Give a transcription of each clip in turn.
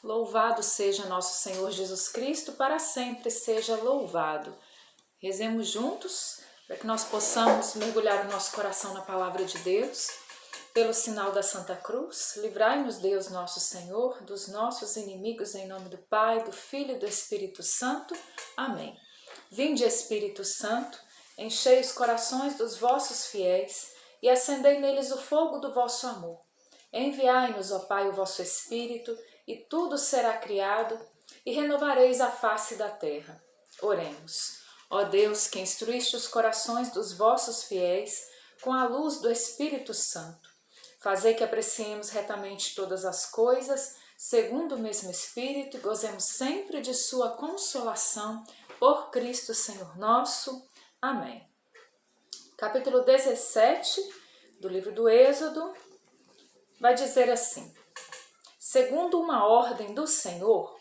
Louvado seja nosso Senhor Jesus Cristo, para sempre seja louvado. Rezemos juntos para que nós possamos mergulhar o nosso coração na palavra de Deus. Pelo sinal da Santa Cruz, livrai-nos Deus nosso Senhor dos nossos inimigos, em nome do Pai, do Filho e do Espírito Santo. Amém. Vinde, Espírito Santo, enchei os corações dos vossos fiéis e acendei neles o fogo do vosso amor. Enviai-nos, ó Pai, o vosso Espírito, e tudo será criado, e renovareis a face da terra. Oremos. Ó Deus, que instruíste os corações dos vossos fiéis com a luz do Espírito Santo, fazei que apreciemos retamente todas as coisas, segundo o mesmo Espírito, e gozemos sempre de sua consolação, por Cristo Senhor nosso. Amém. Capítulo 17 do livro do Êxodo vai dizer assim: segundo uma ordem do Senhor,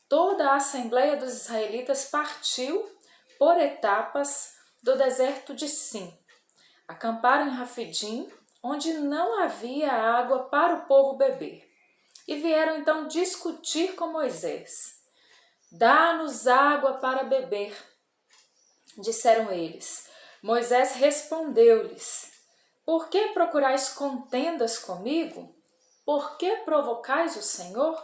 toda a Assembleia dos Israelitas partiu por etapas do deserto de Sim. Acamparam em Rafidim, onde não havia água para o povo beber. E vieram então discutir com Moisés. Dá-nos água para beber, disseram eles. Moisés respondeu-lhes: por que procurais contendas comigo? Por que provocais o Senhor?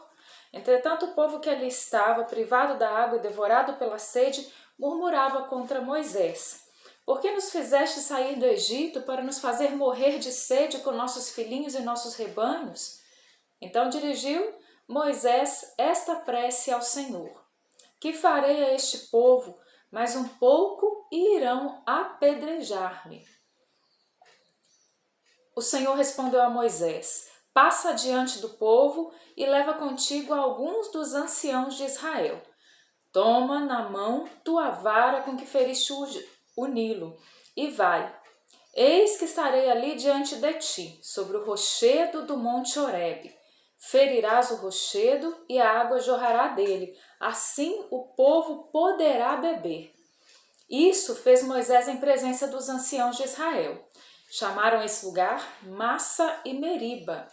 Entretanto, o povo que ali estava, privado da água e devorado pela sede, murmurava contra Moisés. Por que nos fizeste sair do Egito para nos fazer morrer de sede com nossos filhinhos e nossos rebanhos? Então dirigiu Moisés esta prece ao Senhor: que farei a este povo? Mais um pouco e irão apedrejar-me. O Senhor respondeu a Moisés: passa diante do povo e leva contigo alguns dos anciãos de Israel. Toma na mão tua vara com que feriste o Nilo e vai. Eis que estarei ali diante de ti, sobre o rochedo do monte Horebe. Ferirás o rochedo e a água jorrará dele, assim o povo poderá beber. Isso fez Moisés em presença dos anciãos de Israel. Chamaram esse lugar Massa e Meriba,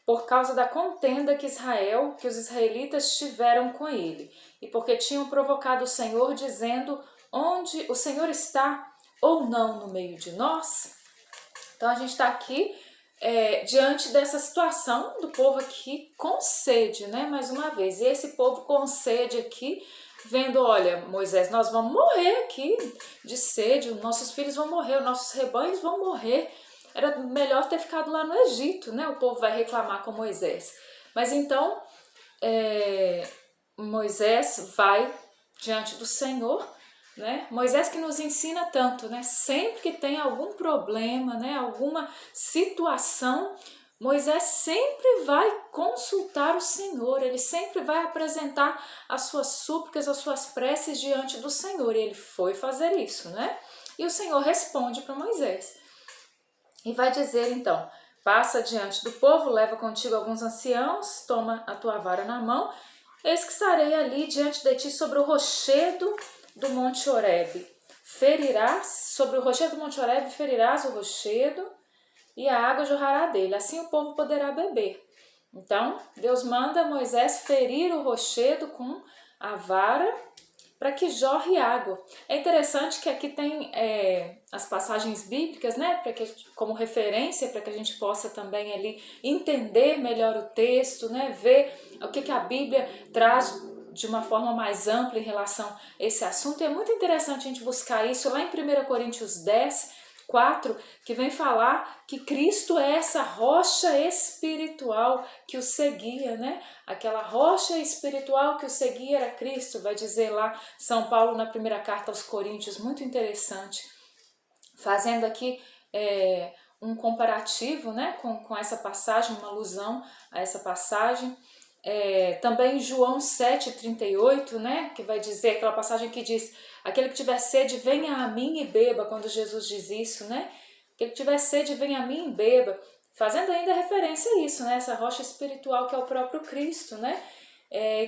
por causa da contenda que os israelitas tiveram com ele, e porque tinham provocado o Senhor, dizendo: onde o Senhor está ou não no meio de nós? Então a gente está aqui diante dessa situação do povo aqui com sede, né? Mais uma vez, e esse povo com sede aqui, vendo, olha, Moisés, nós vamos morrer aqui de sede, os nossos filhos vão morrer, os nossos rebanhos vão morrer. Era melhor ter ficado lá no Egito, né? O povo vai reclamar com Moisés. Mas então, Moisés vai diante do Senhor, né? Moisés que nos ensina tanto, né? Sempre que tem algum problema, né? Alguma situação, Moisés sempre vai consultar o Senhor, ele sempre vai apresentar as suas súplicas, as suas preces diante do Senhor, e ele foi fazer isso, né? E o Senhor responde para Moisés. E vai dizer então: passa diante do povo, leva contigo alguns anciãos, toma a tua vara na mão, eis que estarei ali diante de ti sobre o rochedo do monte Horebe. Sobre o rochedo do monte Horebe ferirás o rochedo e a água jorrará dele, assim o povo poderá beber. Então Deus manda Moisés ferir o rochedo com a vara para que jorre água. É interessante que aqui tem as passagens bíblicas, né, como referência, para que a gente possa também ali entender melhor o texto, né, ver o que a Bíblia traz de uma forma mais ampla em relação a esse assunto. E é muito interessante a gente buscar isso lá em 1 Coríntios 10, 4, que vem falar que Cristo é essa rocha espiritual que o seguia, né? Aquela rocha espiritual que o seguia era Cristo, vai dizer lá São Paulo na primeira carta aos Coríntios, muito interessante, fazendo aqui um comparativo, né, com essa passagem, uma alusão a essa passagem. Também João 7,38, né, que vai dizer, aquela passagem que diz: aquele que tiver sede, venha a mim e beba, quando Jesus diz isso, né? Aquele que tiver sede, venha a mim e beba, fazendo ainda referência a isso, né? Essa rocha espiritual que é o próprio Cristo, né?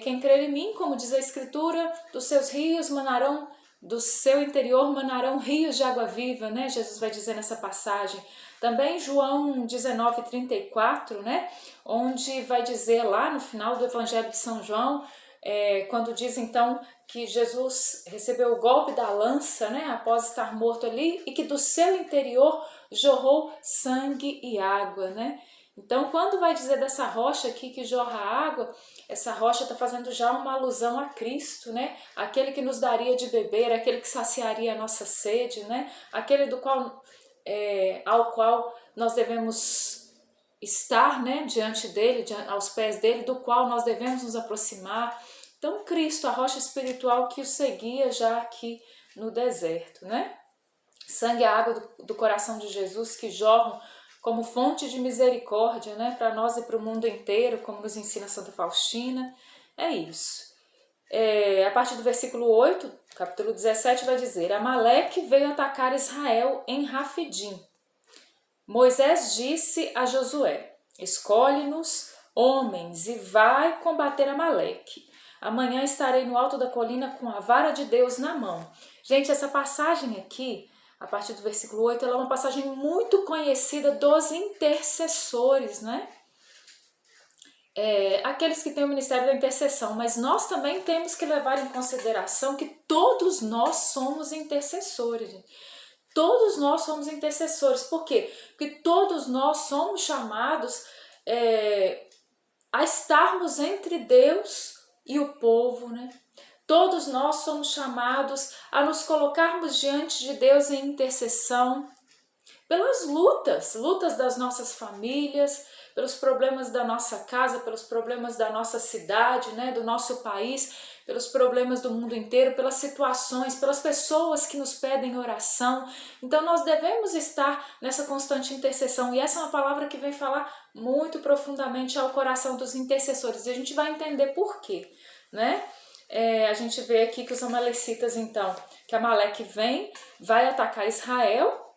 Quem crer em mim, como diz a Escritura, dos seus rios manarão do seu interior manarão rios de água viva, né? Jesus vai dizer nessa passagem. Também João 19:34, né? Onde vai dizer lá no final do Evangelho de São João, quando diz então que Jesus recebeu o golpe da lança, né? Após estar morto ali, e que do seu interior jorrou sangue e água, né? Então, quando vai dizer dessa rocha aqui que jorra água, essa rocha está fazendo já uma alusão a Cristo, né? Aquele que nos daria de beber, aquele que saciaria a nossa sede, né? Aquele ao qual nós devemos estar, né? Diante dele, aos pés dele, do qual nós devemos nos aproximar. Então, Cristo, a rocha espiritual que o seguia já aqui no deserto, né? Sangue e água do coração de Jesus que jorram como fonte de misericórdia, né, para nós e para o mundo inteiro, como nos ensina Santa Faustina. É isso. A partir do versículo 8, capítulo 17, vai dizer: Amaleque veio atacar Israel em Rafidim. Moisés disse a Josué: escolhe-nos homens e vai combater Amaleque. Amanhã estarei no alto da colina com a vara de Deus na mão. Gente, essa passagem aqui, a partir do versículo 8, ela é uma passagem muito conhecida dos intercessores, né? Aqueles que têm o ministério da intercessão, mas nós também temos que levar em consideração que todos nós somos intercessores, gente. Todos nós somos intercessores. Por quê? Porque todos nós somos chamados a estarmos entre Deus e o povo, né? Todos nós somos chamados a nos colocarmos diante de Deus em intercessão pelas lutas das nossas famílias, pelos problemas da nossa casa, pelos problemas da nossa cidade, né, do nosso país, pelos problemas do mundo inteiro, pelas situações, pelas pessoas que nos pedem oração. Então nós devemos estar nessa constante intercessão, e essa é uma palavra que vem falar muito profundamente ao coração dos intercessores, e a gente vai entender por quê, né? A gente vê aqui que os amalecitas, então, que Amaleque vai atacar Israel,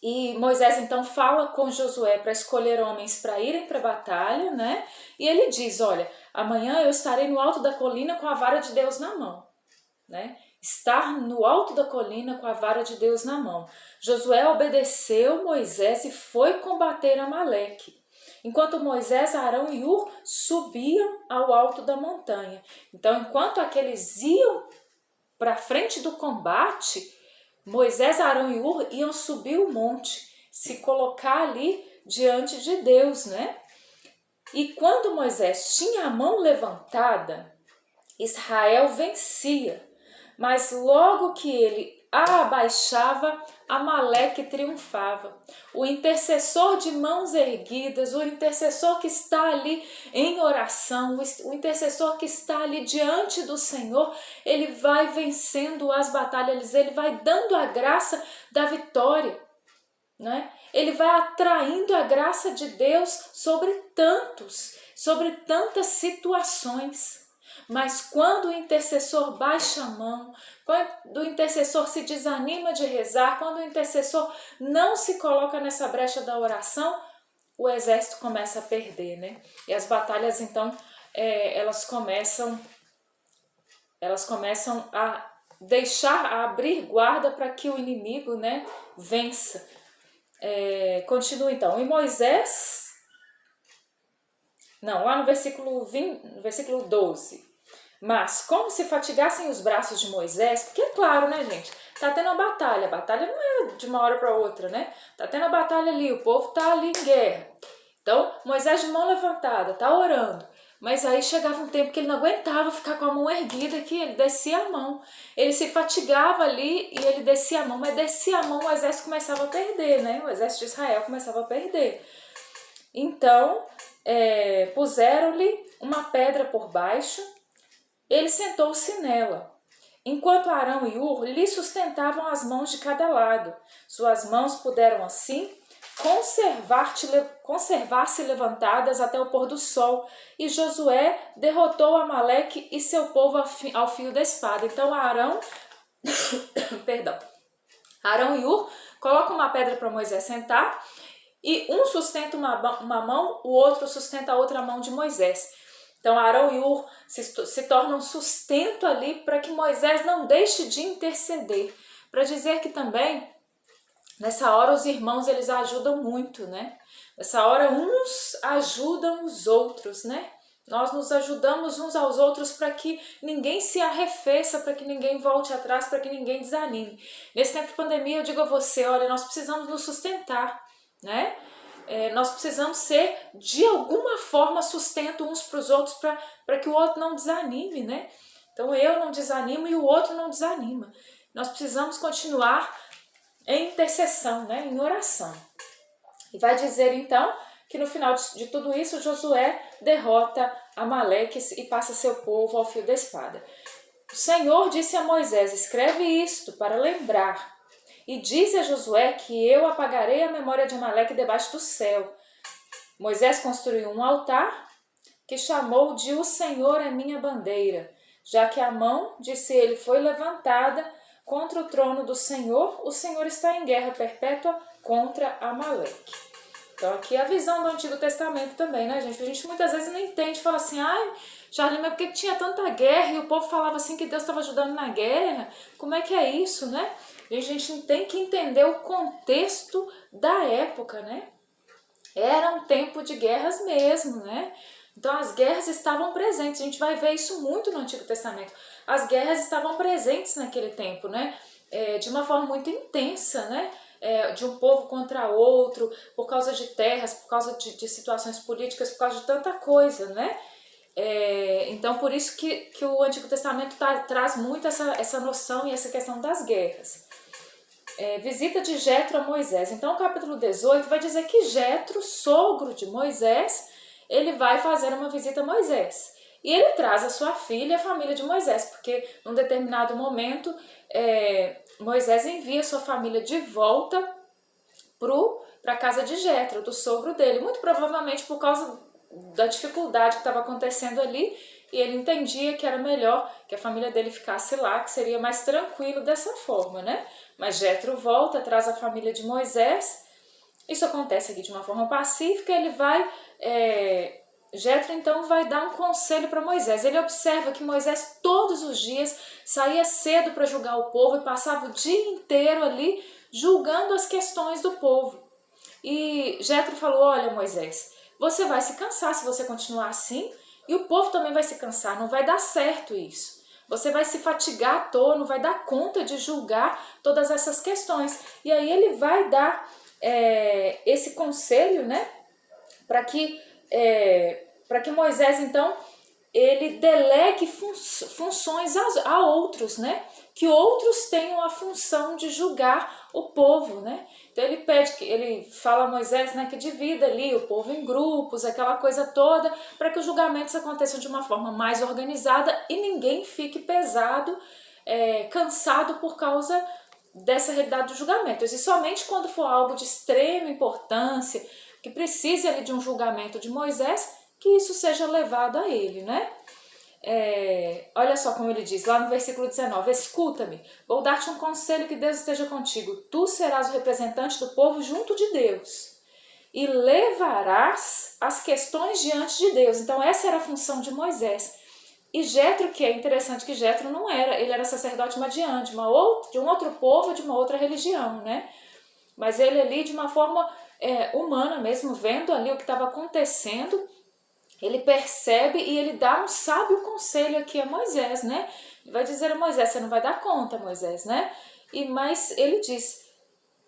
e Moisés então fala com Josué para escolher homens para irem para a batalha, né? E ele diz: olha, amanhã eu estarei no alto da colina com a vara de Deus na mão, né? Estar no alto da colina com a vara de Deus na mão. Josué obedeceu Moisés e foi combater Amaleque, enquanto Moisés, Arão e Hur subiam ao alto da montanha. Então, enquanto aqueles iam para frente do combate, Moisés, Arão e Hur iam subir o monte, se colocar ali diante de Deus, né? E quando Moisés tinha a mão levantada, Israel vencia, mas logo que ele a abaixava, Amaleque triunfava. O intercessor de mãos erguidas, o intercessor que está ali em oração, o intercessor que está ali diante do Senhor, ele vai vencendo as batalhas, ele vai dando a graça da vitória, né? Ele vai atraindo a graça de Deus sobre tantas situações. Mas quando o intercessor baixa a mão, quando o intercessor se desanima de rezar, quando o intercessor não se coloca nessa brecha da oração, o exército começa a perder, né? E as batalhas, então, elas começam a a abrir guarda para que o inimigo, né, vença. Continua então. E Moisés, lá no versículo 12. Mas como se fatigassem os braços de Moisés, porque é claro, né, gente, tá tendo a batalha não é de uma hora para outra, né? Tá tendo a batalha ali, o povo tá ali em guerra. Então, Moisés de mão levantada, tá orando. Mas aí chegava um tempo que ele não aguentava ficar com a mão erguida, que ele descia a mão. Ele se fatigava ali e ele descia a mão, mas descia a mão, o exército começava a perder, né? O exército de Israel começava a perder. Então, puseram-lhe uma pedra por baixo, ele sentou-se nela, enquanto Arão e Hur lhe sustentavam as mãos de cada lado. Suas mãos puderam assim conservar-se levantadas até o pôr do sol, e Josué derrotou Amaleque e seu povo ao fio da espada. Então Arão e Hur colocam uma pedra para Moisés sentar, e um sustenta uma mão, o outro sustenta a outra mão de Moisés. Então Arão e Hur se tornam sustento ali para que Moisés não deixe de interceder. Para dizer que também, nessa hora, os irmãos eles ajudam muito, né? Nessa hora, uns ajudam os outros, né? Nós nos ajudamos uns aos outros para que ninguém se arrefeça, para que ninguém volte atrás, para que ninguém desanime. Nesse tempo de pandemia, eu digo a você, olha, nós precisamos nos sustentar, né? Nós precisamos ser, de alguma forma, sustento uns para os outros, para que o outro não desanime, né? Então, eu não desanimo e o outro não desanima. Nós precisamos continuar em intercessão, né? Em oração. E vai dizer, então, que no final de tudo isso, Josué derrota Amaleque e passa seu povo ao fio da espada. O Senhor disse a Moisés, escreve isto para lembrar, e diz a Josué que eu apagarei a memória de Amaleque debaixo do céu. Moisés construiu um altar que chamou de O Senhor é minha bandeira, já que a mão, disse ele, foi levantada contra o trono do Senhor, o Senhor está em guerra perpétua contra Amaleque. Então aqui é a visão do Antigo Testamento também, né, gente? A gente muitas vezes não entende, fala assim, ai, Charlie, mas por que tinha tanta guerra e o povo falava assim que Deus estava ajudando na guerra? Como é que é isso, né? A gente tem que entender o contexto da época, né? Era um tempo de guerras mesmo, né? Então as guerras estavam presentes, a gente vai ver isso muito no Antigo Testamento. As guerras estavam presentes naquele tempo, né? De uma forma muito intensa, né? De um povo contra outro, por causa de terras, por causa de situações políticas, por causa de tanta coisa, né? Então por isso que o Antigo Testamento traz muito essa noção e essa questão das guerras. Visita de Jetro a Moisés. Então o capítulo 18 vai dizer que Jetro, sogro de Moisés, ele vai fazer uma visita a Moisés. E ele traz a sua filha e a família de Moisés, porque num determinado momento Moisés envia sua família de volta para a casa de Jetro, do sogro dele, muito provavelmente por causa da dificuldade que estava acontecendo ali, e ele entendia que era melhor que a família dele ficasse lá, que seria mais tranquilo dessa forma, né? Mas Jetro volta, traz a família de Moisés. Isso acontece aqui de uma forma pacífica. Ele vai, Jetro então vai dar um conselho para Moisés. Ele observa que Moisés todos os dias saía cedo para julgar o povo e passava o dia inteiro ali julgando as questões do povo. E Jetro falou, olha Moisés, você vai se cansar se você continuar assim, e o povo também vai se cansar, não vai dar certo isso. Você vai se fatigar à toa, não vai dar conta de julgar todas essas questões. E aí ele vai dar esse conselho, né, para que Moisés, então, ele delegue funções a outros, né, que outros tenham a função de julgar o povo, né. Então ele fala a Moisés, né, que divida ali o povo em grupos, aquela coisa toda, para que os julgamentos aconteçam de uma forma mais organizada e ninguém fique pesado, cansado por causa dessa realidade dos julgamentos. E somente quando for algo de extrema importância, que precise ali de um julgamento de Moisés, que isso seja levado a ele, né? Olha só como ele diz lá no versículo 19, escuta-me, vou dar-te um conselho, que Deus esteja contigo, tu serás o representante do povo junto de Deus e levarás as questões diante de Deus. Então essa era a função de Moisés. E Jetro, que é interessante que Jetro não era, ele era sacerdote madiante, de um outro povo, de uma outra religião, né? Mas ele ali de uma forma humana mesmo, vendo ali o que estava acontecendo, ele percebe e ele dá um sábio conselho aqui a Moisés, né? Ele vai dizer a Moisés, você não vai dar conta, Moisés, né? Mas ele diz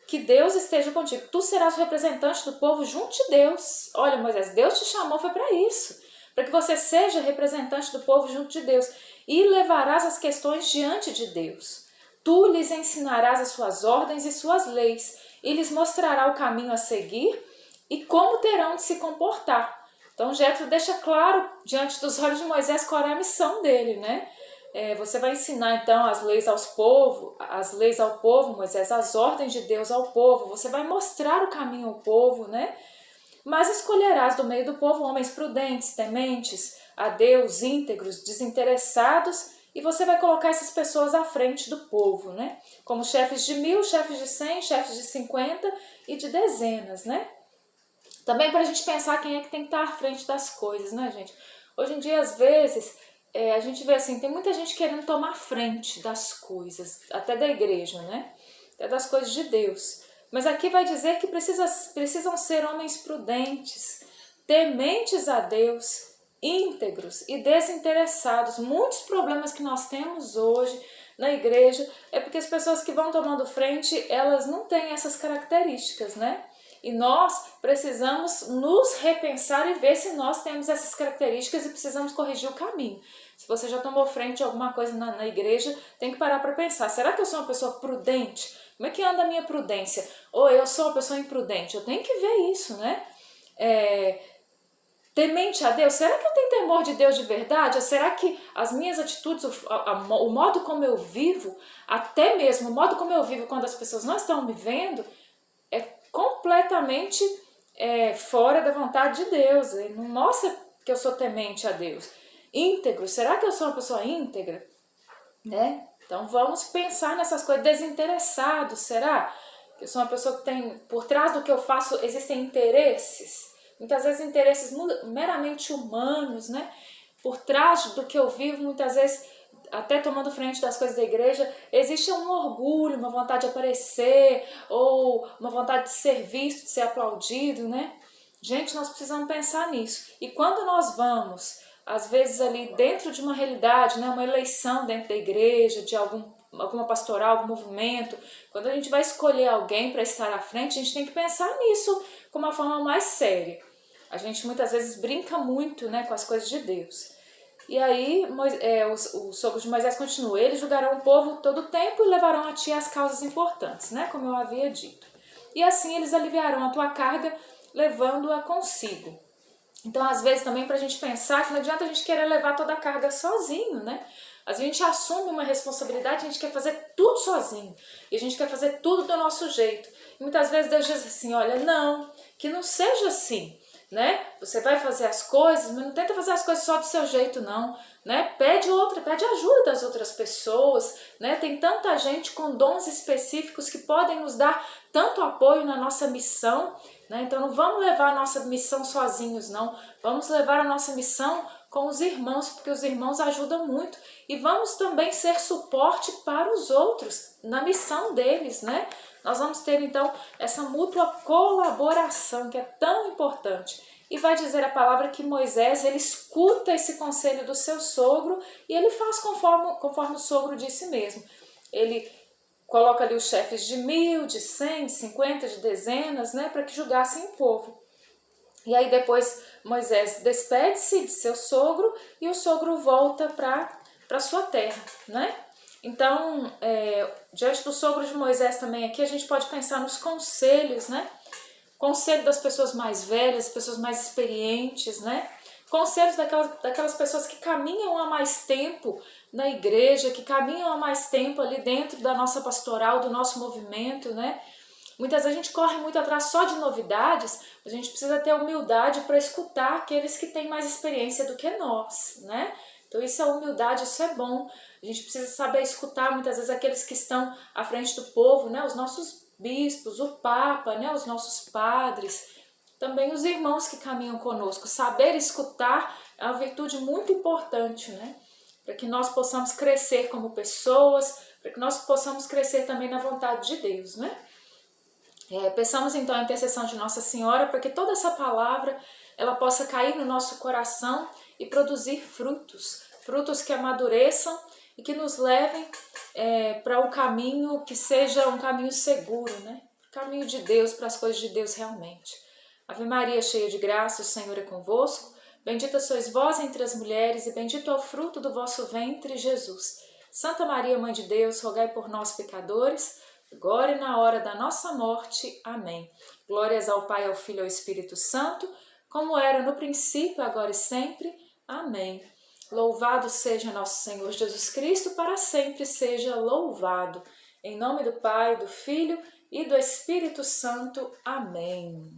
que Deus esteja contigo. Tu serás o representante do povo junto de Deus. Olha, Moisés, Deus te chamou foi para isso. Para que você seja representante do povo junto de Deus. E levarás as questões diante de Deus. Tu lhes ensinarás as suas ordens e suas leis. E lhes mostrará o caminho a seguir e como terão de se comportar. Então Jetro deixa claro diante dos olhos de Moisés qual é a missão dele, né? Você vai ensinar então as leis ao povo, Moisés, as ordens de Deus ao povo. Você vai mostrar o caminho ao povo, né? Mas escolherás do meio do povo homens prudentes, tementes a Deus, íntegros, desinteressados, e você vai colocar essas pessoas à frente do povo, né? Como chefes de 1000, chefes de 100, chefes de 50 e de dezenas, né? Também para a gente pensar quem é que tem que estar à frente das coisas, né, gente? Hoje em dia, às vezes, a gente vê assim, tem muita gente querendo tomar frente das coisas, até da igreja, né? Até das coisas de Deus. Mas aqui vai dizer que precisam ser homens prudentes, tementes a Deus, íntegros e desinteressados. Muitos problemas que nós temos hoje na igreja é porque as pessoas que vão tomando frente, elas não têm essas características, né? E nós precisamos nos repensar e ver se nós temos essas características e precisamos corrigir o caminho. Se você já tomou frente a alguma coisa na igreja, tem que parar para pensar, será que eu sou uma pessoa prudente? Como é que anda a minha prudência? Ou eu sou uma pessoa imprudente? Eu tenho que ver isso, né? Temente a Deus, será que eu tenho temor de Deus de verdade? Ou será que as minhas atitudes, o modo como eu vivo, até mesmo o modo como eu vivo quando as pessoas não estão me vendo, é completamente fora da vontade de Deus? Ele não mostra que eu sou temente a Deus. Íntegro, será que eu sou uma pessoa íntegra? Né? Então vamos pensar nessas coisas. Desinteressado, será que eu sou uma pessoa que tem, por trás do que eu faço, existem interesses? Muitas vezes interesses meramente humanos, né? Por trás do que eu vivo, muitas vezes, até tomando frente das coisas da igreja, existe um orgulho, uma vontade de aparecer, ou uma vontade de ser visto, de ser aplaudido, né? Gente, nós precisamos pensar nisso. E quando nós vamos, às vezes ali dentro de uma realidade, né, uma eleição dentro da igreja, de alguma pastoral, algum movimento, quando a gente vai escolher alguém para estar à frente, a gente tem que pensar nisso com uma forma mais séria. A gente muitas vezes brinca muito, né, com as coisas de Deus. E aí o sogro de Moisés continua, eles julgarão o povo todo o tempo e levarão a ti as causas importantes, né, como eu havia dito. E assim eles aliviarão a tua carga, levando-a consigo. Então, às vezes, também para a gente pensar que não adianta a gente querer levar toda a carga sozinho, né? Às vezes a gente assume uma responsabilidade, a gente quer fazer tudo sozinho. E a gente quer fazer tudo do nosso jeito. E muitas vezes Deus diz assim, olha, não, que não seja assim, né? Você vai fazer as coisas, mas não tenta fazer as coisas só do seu jeito, não, né? Pede ajuda das outras pessoas, né? Tem tanta gente com dons específicos que podem nos dar tanto apoio na nossa missão, né? Então não vamos levar a nossa missão sozinhos, não. Vamos levar a nossa missão com os irmãos, porque os irmãos ajudam muito. E vamos também ser suporte para os outros na missão deles, né? Nós vamos ter então essa mútua colaboração que é tão importante. E vai dizer a palavra que Moisés, ele escuta esse conselho do seu sogro e ele faz conforme o sogro disse mesmo. Ele coloca ali os chefes de 1000, de 100, de 50, de dezenas, né, para que julgassem o povo. E aí depois Moisés despede-se de seu sogro e o sogro volta para sua terra, né? Então, diante do sogro de Moisés também aqui, a gente pode pensar nos conselhos, né? Conselho das pessoas mais velhas, pessoas mais experientes, né? Conselhos daquelas pessoas que caminham há mais tempo na igreja, que caminham há mais tempo ali dentro da nossa pastoral, do nosso movimento, né? Muitas vezes a gente corre muito atrás só de novidades, mas a gente precisa ter humildade para escutar aqueles que têm mais experiência do que nós, né? Então isso é humildade, isso é bom. A gente precisa saber escutar muitas vezes aqueles que estão à frente do povo, né? Os nossos bispos, o Papa, né? Os nossos padres, também os irmãos que caminham conosco. Saber escutar é uma virtude muito importante, né? Para que nós possamos crescer como pessoas, para que nós possamos crescer também na vontade de Deus, né? Peçamos então a intercessão de Nossa Senhora para que toda essa palavra ela possa cair no nosso coração e produzir frutos que amadureçam e que nos levem para um caminho que seja um caminho seguro, né? O caminho de Deus, para as coisas de Deus realmente. Ave Maria, cheia de graça, o Senhor é convosco. Bendita sois vós entre as mulheres e bendito é o fruto do vosso ventre, Jesus. Santa Maria, Mãe de Deus, rogai por nós, pecadores, agora e na hora da nossa morte. Amém. Glórias ao Pai, ao Filho e ao Espírito Santo, como era no princípio, agora e sempre. Amém. Louvado seja nosso Senhor Jesus Cristo, para sempre seja louvado. Em nome do Pai, do Filho e do Espírito Santo. Amém.